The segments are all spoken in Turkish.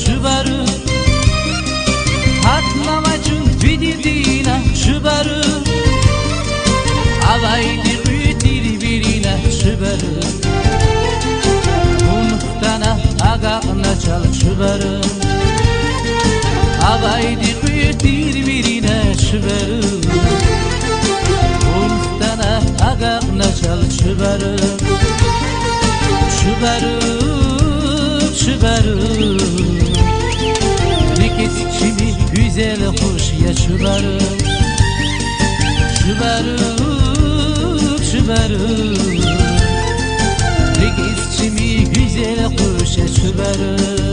şubaru hatlamacun vididina şubaru avaydi qütiri birina şubaru unftana agaqna çal şubaru avaydi qütiri birina şubaru unftana agaqna çal şubaru şubaru şubaru Riketçimi güzel hoş ya şubaru şubaru şubaru Riketçimi güzel hoş ya şubaru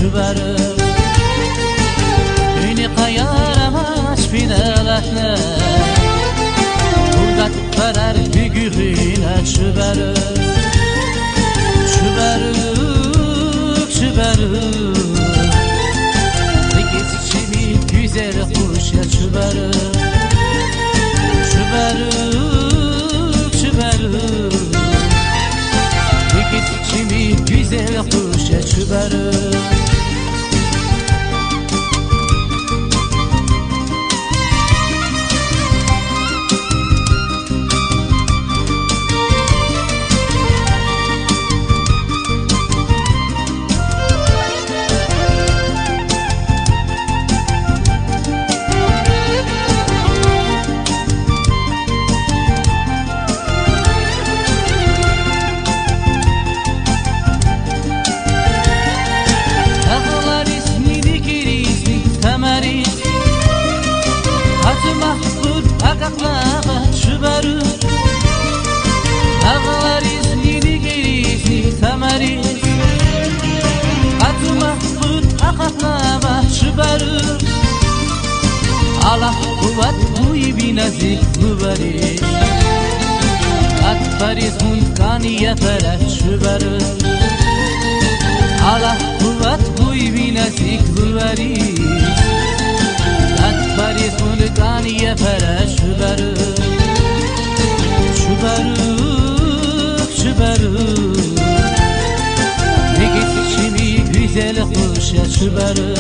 şubaru Düğünü kayaramaç finalatna Bulgat parar figürüne şubaru şubaru şubaru Riketçimi güzel hoş ya şubaru şubaru şubaru Riketçimi güzel hoş ya şubaru Mahmud agaqlaba şubaru Ağlar iznini gerizni tamari Atı Mahmud agaqlaba şubaru Allah kuvvet buy binazik kubari At pariz munkaniye para şubaru Allah kuvvet buy binazik kubari Paris Mulkaniye para şubaru şubaru şubaru Riketçimi güzel hoş ya şubaru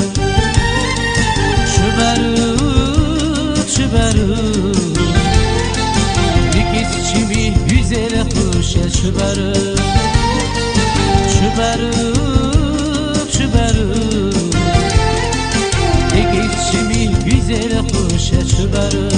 şubaru şubaru Riketçimi güzel hoş ya şubaru şubaru şubaru Riketçimi güzel hoş ya şubaru